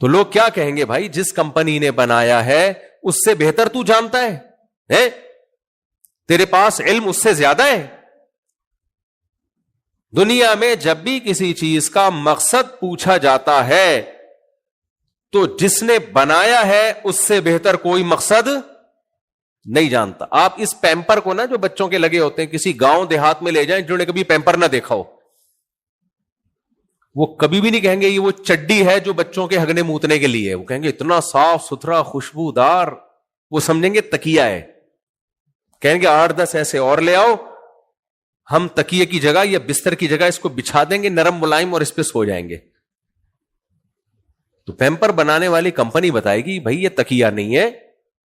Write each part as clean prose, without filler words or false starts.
تو لوگ کیا کہیں گے؟ بھائی جس کمپنی نے بنایا ہے اس سے بہتر تو جانتا ہے؟ تیرے پاس علم اس سے زیادہ ہے؟ دنیا میں جب بھی کسی چیز کا مقصد پوچھا جاتا ہے تو جس نے بنایا ہے اس سے بہتر کوئی مقصد نہیں جانتا. آپ اس پیمپر کو نا جو بچوں کے لگے ہوتے ہیں کسی گاؤں دیہات میں لے جائیں جنہوں نے کبھی پیمپر نہ دیکھا ہو, وہ کبھی بھی نہیں کہیں گے یہ وہ چڈی ہے جو بچوں کے ہگنے موتنے کے لیے. وہ کہیں گے اتنا صاف ستھرا خوشبودار, وہ سمجھیں گے تکیہ ہے. کہیں گے 8-10 ایسے اور لے آؤ, ہم تکیے کی جگہ یا بستر کی جگہ اس کو بچھا دیں گے نرم ملائم اور اس پہ سو جائیں گے. تو پیمپر بنانے والی کمپنی بتائے گی بھائی یہ تکیہ نہیں ہے.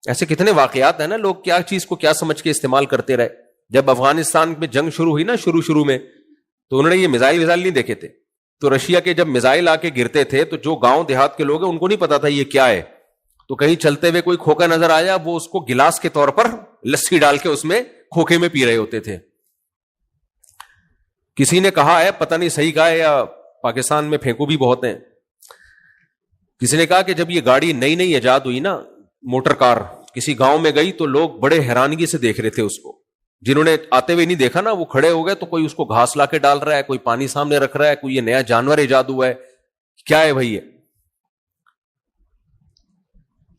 ایسے کتنے واقعات ہیں نا, لوگ کیا چیز کو کیا سمجھ کے استعمال کرتے رہے. جب افغانستان میں جنگ شروع ہوئی نا شروع میں, تو انہوں نے یہ میزائل نہیں دیکھے تھے. تو رشیا کے جب میزائل آ کے گرتے تھے تو جو گاؤں دیہات کے لوگ ہیں ان کو نہیں پتا تھا یہ کیا ہے. تو کہیں چلتے ہوئے کوئی کھوکا نظر آیا, وہ اس کو گلاس کے طور پر لسی ڈال کے اس میں کھوکے میں پی رہے ہوتے تھے. کسی نے کہا ہے, پتہ نہیں صحیح کہا ہے یا پاکستان میں پھینکو بھی بہت ہیں, کسی نے کہا کہ جب یہ گاڑی نئی ایجاد ہوئی نا موٹر کار, کسی گاؤں میں گئی تو لوگ بڑے حیرانگی سے دیکھ رہے تھے اس کو. جنہوں نے آتے ہوئے نہیں دیکھا نا وہ کھڑے ہو گئے, تو کوئی اس کو گھاس لا کے ڈال رہا ہے, کوئی پانی سامنے رکھ رہا ہے, کوئی یہ نیا جانور ایجاد ہوا ہے, کیا ہے بھائی یہ؟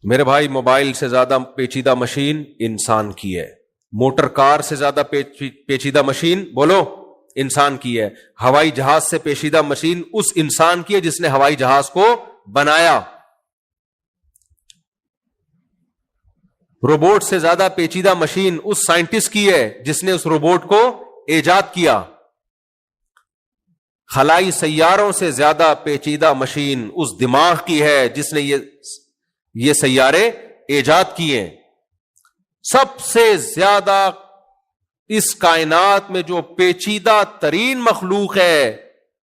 میرے بھائی موبائل سے زیادہ پیچیدہ مشین انسان کی ہے, موٹر کار سے زیادہ پیچیدہ مشین بولو انسان کی ہے, ہوائی جہاز سے پیچیدہ مشین اس انسان کی ہے جس نے ہوائی جہاز کو بنایا, روبوٹ سے زیادہ پیچیدہ مشین اس سائنٹسٹ کی ہے جس نے اس روبوٹ کو ایجاد کیا, خلائی سیاروں سے زیادہ پیچیدہ مشین اس دماغ کی ہے جس نے یہ سیارے ایجاد کیے. سب سے زیادہ اس کائنات میں جو پیچیدہ ترین مخلوق ہے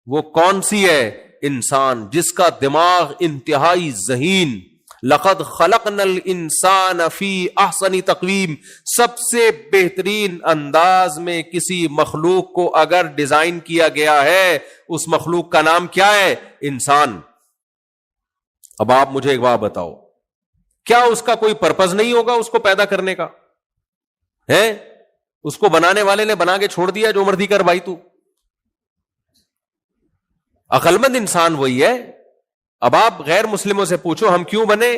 وہ کون سی ہے؟ انسان, جس کا دماغ انتہائی ذہین. لقد خلقنا الانسان فی احسن تقویم, سب سے بہترین انداز میں کسی مخلوق کو اگر ڈیزائن کیا گیا ہے اس مخلوق کا نام کیا ہے؟ انسان. اب آپ مجھے ایک بات بتاؤ, کیا اس کا کوئی پرپز نہیں ہوگا اس کو پیدا کرنے کا ہے؟ اس کو بنانے والے نے بنا کے چھوڑ دیا جو مرضی کر بھائی تو. عقل مند انسان وہی ہے. اب آپ غیر مسلموں سے پوچھو ہم کیوں بنے,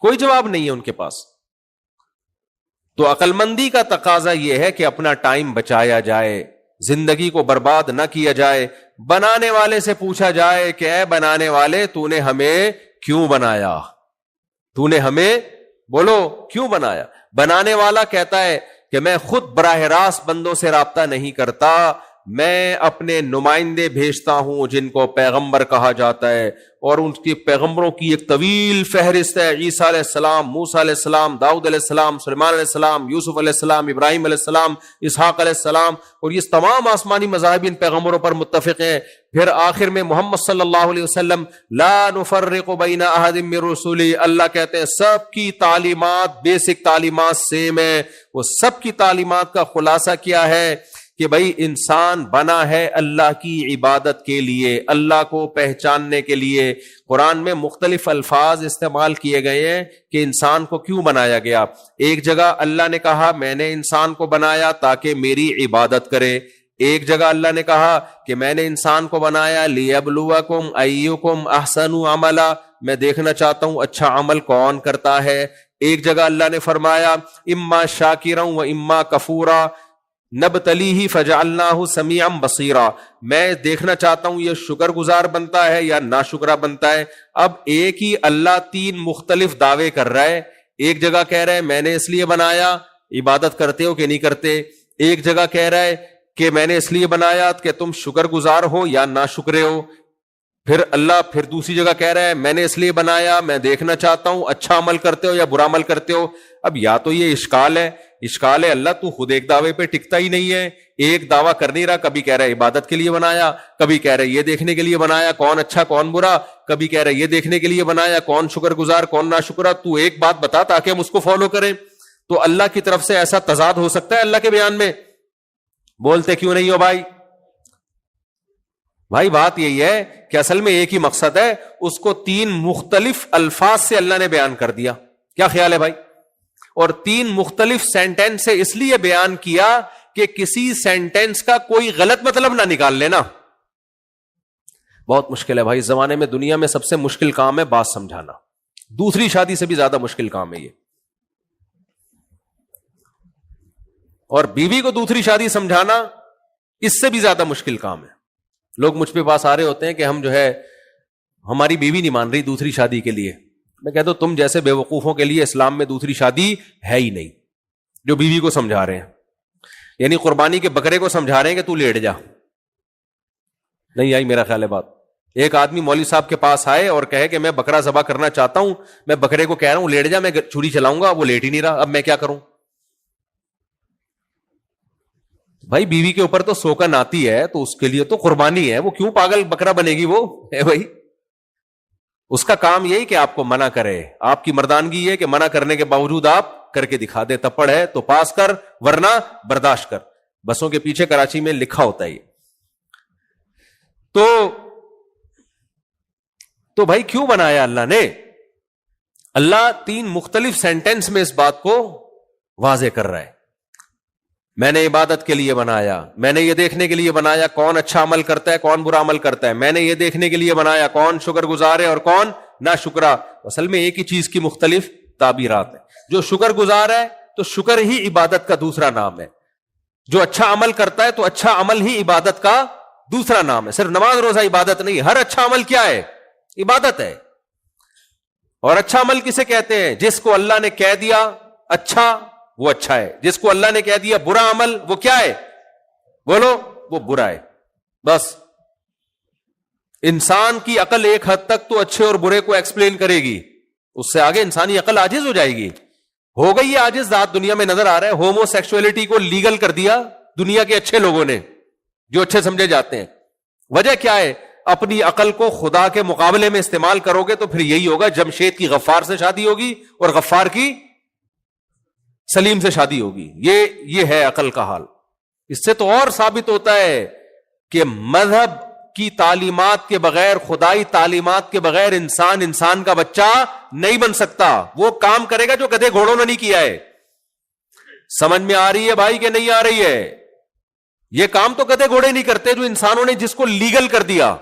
کوئی جواب نہیں ہے ان کے پاس. تو عقل مندی کا تقاضا یہ ہے کہ اپنا ٹائم بچایا جائے, زندگی کو برباد نہ کیا جائے. بنانے والے سے پوچھا جائے کہ اے بنانے والے تو نے ہمیں کیوں بنایا, تو نے ہمیں بولو کیوں بنایا. بنانے والا کہتا ہے کہ میں خود براہ راست بندوں سے رابطہ نہیں کرتا, میں اپنے نمائندے بھیجتا ہوں جن کو پیغمبر کہا جاتا ہے, اور ان کے پیغمبروں کی ایک طویل فہرست ہے. عیسیٰ علیہ السلام, موسیٰ علیہ السلام, داؤد علیہ السلام, سلیمان علیہ السلام, یوسف علیہ السلام, ابراہیم علیہ السلام, اسحاق علیہ السلام, اور یہ تمام آسمانی مذاہب ان پیغمبروں پر متفق ہیں. پھر آخر میں محمد صلی اللہ علیہ وسلم لا نفرق بین احد من رسلی, اللہ کہتے ہیں سب کی تعلیمات بیسک تعلیمات سیم ہے. وہ سب کی تعلیمات کا خلاصہ کیا ہے کہ بھائی انسان بنا ہے اللہ کی عبادت کے لیے, اللہ کو پہچاننے کے لیے. قرآن میں مختلف الفاظ استعمال کیے گئے ہیں کہ انسان کو کیوں بنایا گیا. ایک جگہ اللہ نے کہا میں نے انسان کو بنایا تاکہ میری عبادت کرے. ایک جگہ اللہ نے کہا کہ میں نے انسان کو بنایا لیبلوکم ایکم احسن عملا, میں دیکھنا چاہتا ہوں اچھا عمل کون کرتا ہے. ایک جگہ اللہ نے فرمایا اما شاکرا و اما کفورا نبتلیہ فجعلناہ سمیعا بصیرا, میں دیکھنا چاہتا ہوں یہ شکر گزار بنتا ہے یا ناشکرا بنتا ہے. اب ایک ہی اللہ 3 مختلف دعوے کر رہا ہے. ایک جگہ کہہ رہا ہے میں نے اس لیے بنایا, عبادت کرتے ہو کہ نہیں کرتے. ایک جگہ کہہ رہا ہے کہ میں نے اس لیے بنایا کہ تم شکر گزار ہو یا ناشکرے ہو. پھر دوسری جگہ کہہ رہا ہے میں نے اس لیے بنایا میں دیکھنا چاہتا ہوں اچھا عمل کرتے ہو یا برا عمل کرتے ہو. اب یا تو یہ اشکال ہے اللہ تو خود ایک دعوے پہ ٹکتا ہی نہیں ہے, ایک دعویٰ کر نہیں رہا. کبھی کہہ رہا ہے عبادت کے لیے بنایا, کبھی کہہ رہا ہے یہ دیکھنے کے لیے بنایا کون اچھا کون برا, کبھی کہہ رہا ہے یہ دیکھنے کے لیے بنایا کون شکر گزار کون ناشکرا. تو ایک بات بتا تاکہ ہم اس کو فالو کریں. تو اللہ کی طرف سے ایسا تضاد ہو سکتا ہے اللہ کے بیان میں؟ بولتے کیوں نہیں ہو بھائی؟ بھائی بات یہی ہے کہ اصل میں ایک ہی مقصد ہے, اس کو 3 مختلف الفاظ سے اللہ نے بیان کر دیا. کیا خیال ہے بھائی؟ اور 3 مختلف سینٹینس سے اس لیے بیان کیا کہ کسی سینٹینس کا کوئی غلط مطلب نہ نکال لینا. بہت مشکل ہے بھائی, اس زمانے میں دنیا میں سب سے مشکل کام ہے بات سمجھانا. دوسری شادی سے بھی زیادہ مشکل کام ہے یہ. اور بیوی کو دوسری شادی سمجھانا اس سے بھی زیادہ مشکل کام ہے. لوگ مجھ پہ پاس آ رہے ہوتے ہیں کہ ہم جو ہے ہماری بیوی نہیں مان رہی دوسری شادی کے لیے. میں کہتا ہوں تم جیسے بے وقوفوں کے لیے اسلام میں دوسری شادی ہے ہی نہیں, جو بیوی کو سمجھا رہے ہیں. یعنی قربانی کے بکرے کو سمجھا رہے ہیں کہ تو لیٹ جا. نہیں آئی میرا خیال ہے بات. ایک آدمی مولوی صاحب کے پاس آئے اور کہے کہ میں بکرا ذبح کرنا چاہتا ہوں, میں بکرے کو کہہ رہا ہوں لیٹ جا, میں چھری چلاؤں گا, وہ لیٹ ہی نہیں رہا, اب میں کیا کروں؟ بھائی بیوی کے اوپر تو سوکن آتی ہے تو اس کے لیے تو قربانی ہے, وہ کیوں پاگل بکرا بنے گی وہ ہے بھائی. اس کا کام یہی کہ آپ کو منع کرے. آپ کی مردانگی یہ کہ منع کرنے کے باوجود آپ کر کے دکھا دے. تپڑ ہے تو پاس کر ورنہ برداشت کر. بسوں کے پیچھے کراچی میں لکھا ہوتا ہے. تو بھائی کیوں بنایا اللہ نے؟ اللہ 3 مختلف سینٹینس میں اس بات کو واضح کر رہا ہے. میں نے عبادت کے لیے بنایا, میں نے یہ دیکھنے کے لیے بنایا کون اچھا عمل کرتا ہے کون برا عمل کرتا ہے, میں نے یہ دیکھنے کے لیے بنایا کون شکر گزار ہے اور کون نہ شکرا. اصل میں ایک ہی چیز کی مختلف تعبیرات ہیں. جو شکر گزار ہے تو شکر ہی عبادت کا دوسرا نام ہے. جو اچھا عمل کرتا ہے تو اچھا عمل ہی عبادت کا دوسرا نام ہے. صرف نماز روزہ عبادت نہیں, ہر اچھا عمل کیا ہے؟ عبادت ہے. اور اچھا عمل کسے کہتے ہیں؟ جس کو اللہ نے کہہ دیا اچھا وہ اچھا ہے, جس کو اللہ نے کہہ دیا برا عمل وہ کیا ہے؟ بولو, وہ برا ہے. بس انسان کی عقل ایک حد تک تو اچھے اور برے کو ایکسپلین کرے گی, اس سے آگے انسانی عقل عاجز ہو جائے گی. ہو گئی یہ عاجز ذات دنیا میں نظر آ رہا ہے. ہومو سیکسولیٹی کو لیگل کر دیا دنیا کے اچھے لوگوں نے, جو اچھے سمجھے جاتے ہیں. وجہ کیا ہے؟ اپنی عقل کو خدا کے مقابلے میں استعمال کرو گے تو پھر یہی ہوگا. جمشید کی غفار سے شادی ہوگی اور غفار کی سلیم سے شادی ہوگی. یہ ہے عقل کا حال. اس سے تو اور ثابت ہوتا ہے کہ مذہب کی تعلیمات کے بغیر, خدائی تعلیمات کے بغیر انسان کا بچہ نہیں بن سکتا. وہ کام کرے گا جو گدھے گھوڑوں نے نہیں کیا ہے. سمجھ میں آ رہی ہے بھائی کہ نہیں آ رہی ہے؟ یہ کام تو گدھے گھوڑے نہیں کرتے جو انسانوں نے جس کو لیگل کر دیا.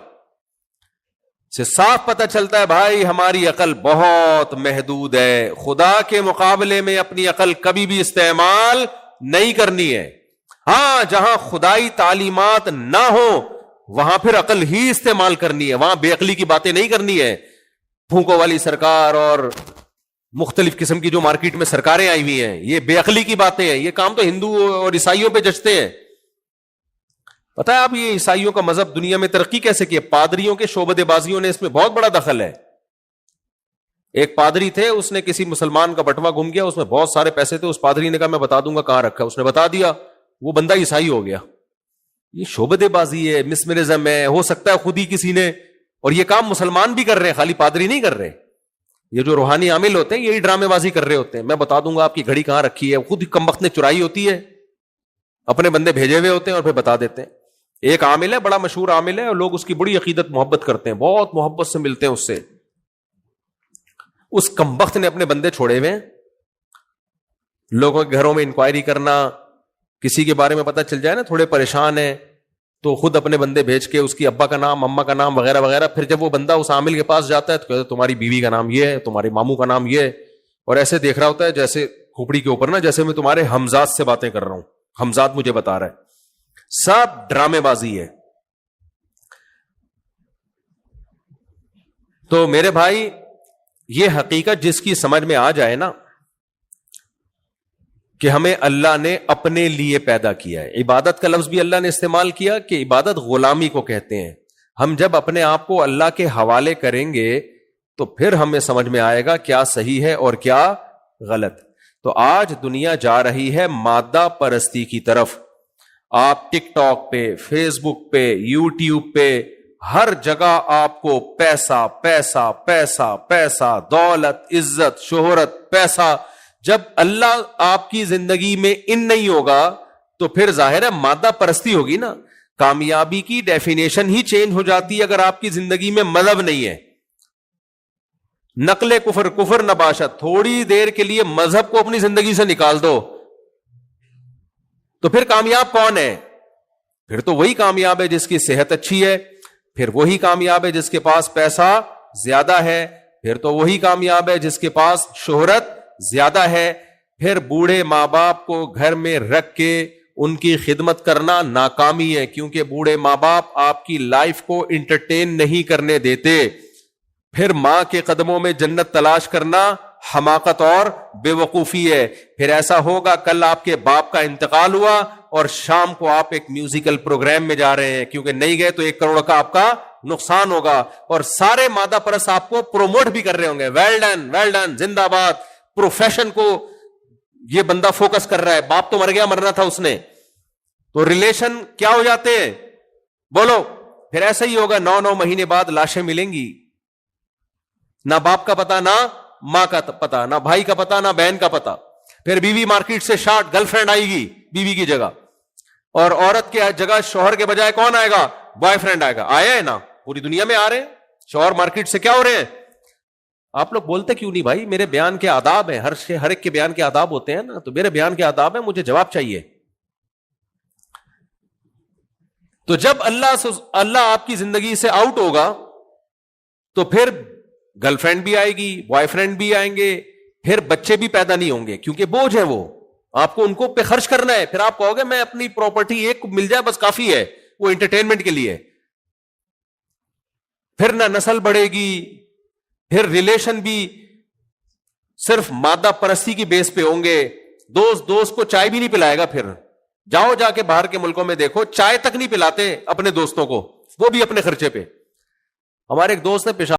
سے صاف پتہ چلتا ہے بھائی ہماری عقل بہت محدود ہے. خدا کے مقابلے میں اپنی عقل کبھی بھی استعمال نہیں کرنی ہے. ہاں جہاں خدائی تعلیمات نہ ہو وہاں پھر عقل ہی استعمال کرنی ہے, وہاں بے عقلی کی باتیں نہیں کرنی ہے. پھونکوں والی سرکار اور مختلف قسم کی جو مارکیٹ میں سرکاریں آئی ہوئی ہیں, یہ بے عقلی کی باتیں ہیں. یہ کام تو ہندو اور عیسائیوں پہ جچتے ہیں. پتہ ہے آپ یہ عیسائیوں کا مذہب دنیا میں ترقی کیسے کی؟ پادریوں کے شعبدے بازیوں نے اس میں بہت بڑا دخل ہے. ایک پادری تھے, اس نے کسی مسلمان کا بٹوا گم گیا, اس میں بہت سارے پیسے تھے. اس پادری نے کہا میں بتا دوں گا کہاں رکھا. اس نے بتا دیا, وہ بندہ عیسائی ہو گیا. یہ شعبدے بازی ہے, مسمرزم ہے. ہو سکتا ہے خود ہی کسی نے, اور یہ کام مسلمان بھی کر رہے ہیں, خالی پادری نہیں کر رہے. یہ جو روحانی عامل ہوتے ہیں یہی ڈرامے بازی کر رہے ہوتے ہیں. میں بتا دوں گا آپ کی گھڑی کہاں رکھی ہے. خود کمبخت نے چرائی ہوتی ہے, اپنے بندے بھیجے ہوئے ہوتے ہیں اور پھر بتا دیتے ہیں. ایک عامل ہے, بڑا مشہور عامل ہے, اور لوگ اس کی بڑی عقیدت محبت کرتے ہیں, بہت محبت سے ملتے ہیں اس سے. اس کمبخت نے اپنے بندے چھوڑے ہوئے, لوگوں کے گھروں میں انکوائری کرنا, کسی کے بارے میں پتہ چل جائے نا تھوڑے پریشان ہیں تو خود اپنے بندے بھیج کے اس کی ابا کا نام, اما کا نام وغیرہ وغیرہ. پھر جب وہ بندہ اس عامل کے پاس جاتا ہے تو کہتے تمہاری بیوی کا نام یہ ہے, تمہارے ماموں کا نام یہ ہے, اور ایسے دیکھ رہا ہوتا ہے جیسے کھوپڑی کے اوپر نا, جیسے میں تمہارے حمزاد سے باتیں کر رہا ہوں, حمزاد مجھے بتا رہا ہے. سب ڈرامے بازی ہے. تو میرے بھائی یہ حقیقت جس کی سمجھ میں آ جائے نا کہ ہمیں اللہ نے اپنے لیے پیدا کیا ہے. عبادت کا لفظ بھی اللہ نے استعمال کیا کہ عبادت غلامی کو کہتے ہیں. ہم جب اپنے آپ کو اللہ کے حوالے کریں گے تو پھر ہمیں سمجھ میں آئے گا کیا صحیح ہے اور کیا غلط. تو آج دنیا جا رہی ہے مادہ پرستی کی طرف. آپ ٹک ٹاک پہ, فیس بک پہ, یوٹیوب پہ, ہر جگہ آپ کو پیسہ پیسہ پیسہ پیسہ, دولت, عزت, شہرت, پیسہ. جب اللہ آپ کی زندگی میں ان نہیں ہوگا تو پھر ظاہر ہے مادہ پرستی ہوگی نا. کامیابی کی ڈیفینیشن ہی چینج ہو جاتی ہے اگر آپ کی زندگی میں مذہب نہیں ہے. نقل کفر، کفر نباشت. تھوڑی دیر کے لیے مذہب کو اپنی زندگی سے نکال دو تو پھر کامیاب کون ہے؟ پھر تو وہی کامیاب ہے جس کی صحت اچھی ہے، پھر وہی کامیاب ہے جس کے پاس پیسہ زیادہ ہے، پھر تو وہی کامیاب ہے جس کے پاس شہرت زیادہ ہے. پھر بوڑھے ماں باپ کو گھر میں رکھ کے ان کی خدمت کرنا ناکامی ہے، کیونکہ بوڑھے ماں باپ آپ کی لائف کو انٹرٹین نہیں کرنے دیتے. پھر ماں کے قدموں میں جنت تلاش کرنا حماقت اور بے وقوفی ہے. پھر ایسا ہوگا کل آپ کے باپ کا انتقال ہوا اور شام کو آپ ایک میوزیکل پروگرام میں جا رہے ہیں، کیونکہ نہیں گئے تو 1 کروڑ کا آپ کا نقصان ہوگا، اور سارے مادہ پرست آپ کو پروموٹ بھی کر رہے ہوں گے. ویل ڈن، ویل ڈن، زندہ باد. پروفیشن کو یہ بندہ فوکس کر رہا ہے، باپ تو مر گیا، مرنا تھا اس نے. تو ریلیشن کیا ہو جاتے ہیں بولو. پھر ایسا ہی ہوگا 9 مہینے بعد لاشیں ملیں گی، نہ باپ کا پتا، نہ ماں کا پتا، نہ بھائی کا پتا، نہ بہن کا پتا. پھر بیوی مارکیٹ سے شارٹ، گرل فرینڈ آئے گی بیوی کی جگہ، اور عورت کی جگہ شوہر کے بجائے کون آئے گا؟ بوائے فرینڈ آئے گا. آیا ہے نا، پوری دنیا میں آ رہے ہیں. شوہر مارکیٹ سے کیا ہو رہے ہیں؟ آپ لوگ بولتے کیوں نہیں بھائی؟ میرے بیان کے آداب ہیں، ہر ایک کے بیان کے آداب ہوتے ہیں نا، تو میرے بیان کے آداب ہیں، مجھے جواب چاہیے. تو جب اللہ آپ کی زندگی سے آؤٹ ہوگا تو پھر گرل فرینڈ بھی آئے گی، بوائے فرینڈ بھی آئیں گے، پھر بچے بھی پیدا نہیں ہوں گے، کیونکہ بوجھ ہے وہ، آپ کو ان کو پہ خرچ کرنا ہے. پھر آپ کہو گے میں اپنی پراپرٹی ایک مل جائے بس کافی ہے، وہ انٹرٹینمنٹ کے لیے. پھر نہ نسل بڑھے گی، پھر ریلیشن بھی صرف مادہ پرستی کی بیس پہ ہوں گے. دوست کو چائے بھی نہیں پلائے گا. پھر جاؤ جا کے باہر کے ملکوں میں دیکھو، چائے تک نہیں پلاتے اپنے دوستوں کو، وہ بھی اپنے خرچے پہ. ہمارے ایک دوست نے پیشاب